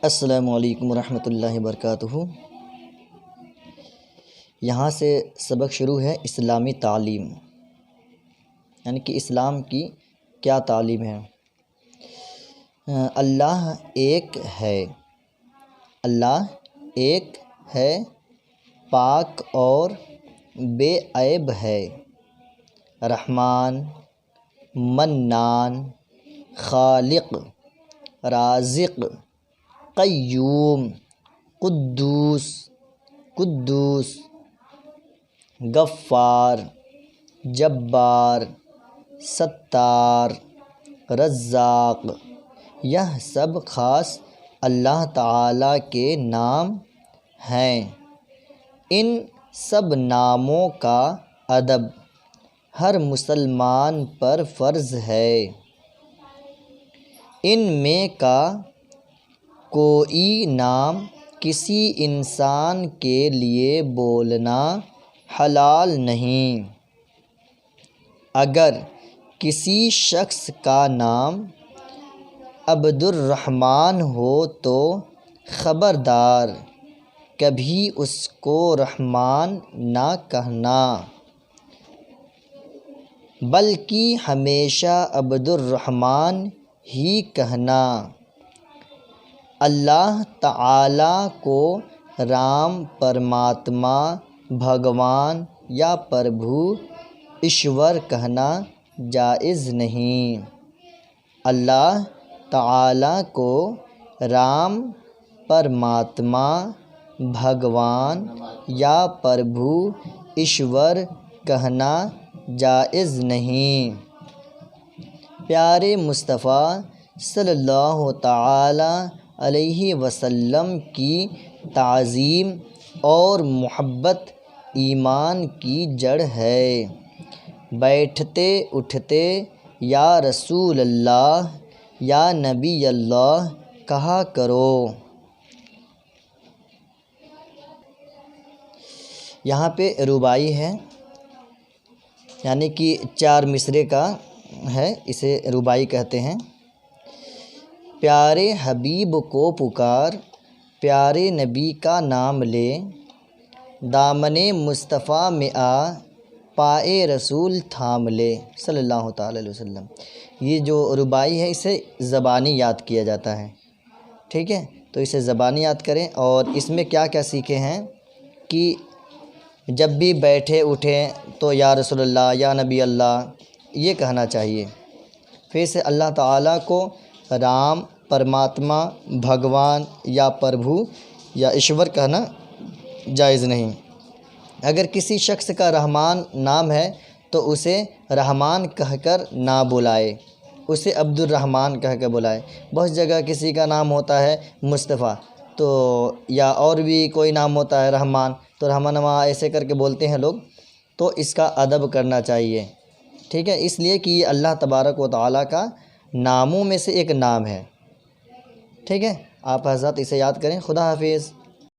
السلام علیکم ورحمۃ اللہ وبرکاتہ۔ یہاں سے سبق شروع ہے اسلامی تعلیم، یعنی کہ اسلام کی کیا تعلیم ہے۔ اللہ ایک ہے، اللہ ایک ہے، پاک اور بے عیب ہے، رحمان، منان، خالق، رازق، قیوم، قدوس، غفار، جبار، ستار، رزاق۔ یہ سب خاص اللہ تعالیٰ کے نام ہیں۔ ان سب ناموں کا ادب ہر مسلمان پر فرض ہے۔ ان میں کا کوئی نام کسی انسان کے لیے بولنا حلال نہیں۔ اگر کسی شخص کا نام عبد الرحمن ہو تو خبردار کبھی اس کو رحمان نہ کہنا، بلکہ ہمیشہ عبد الرحمن ہی کہنا۔ اللہ تعالیٰ کو رام، پرماتما، بھگوان یا پربھو، ایشور کہنا جائز نہیں۔ اللہ تعالیٰ کو رام، پرماتما، بھگوان یا پربھو، ایشور کہنا جائز نہیں۔ پیارے مصطفیٰ صلی اللہ تعالیٰ علیہ وسلم کی تعظیم اور محبت ایمان کی جڑ ہے۔ بیٹھتے اٹھتے یا رسول اللہ یا نبی اللہ کہا کرو۔ یہاں پہ رباعی ہے، یعنی کہ 4 مصرعے کا ہے، اسے رباعی کہتے ہیں۔ پیارے حبیب کو پکار، پیارے نبی کا نام لے، دامن مصطفیٰ میں آ، پائے رسول تھام لے، صلی اللہ تعالیٰ علیہ وسلم۔ یہ جو رباعی ہے اسے زبانی یاد کیا جاتا ہے، ٹھیک ہے؟ تو اسے زبانی یاد کریں۔ اور اس میں کیا کیا سیکھے ہیں کہ جب بھی بیٹھے اٹھیں تو یا رسول اللہ یا نبی اللہ یہ کہنا چاہیے۔ پھر اسے اللہ تعالیٰ کو رام، پرماتما، بھگوان یا پربھو یا ایشور کہنا جائز نہیں۔ اگر کسی شخص کا رحمان نام ہے تو اسے رحمان کہہ کر نہ بلائے، اسے عبد الرحمن کہہ کے بلائے۔ بہت جگہ کسی کا نام ہوتا ہے مصطفیٰ تو یا اور بھی کوئی نام ہوتا ہے رحمان، تو رحمانما ایسے کر کے بولتے ہیں لوگ، تو اس کا ادب کرنا چاہیے، ٹھیک ہے؟ اس لیے کہ یہ اللہ تبارک و تعالیٰ کا ناموں میں سے ایک نام ہے، ٹھیک ہے؟ آپ حضرات اسے یاد کریں۔ خدا حافظ۔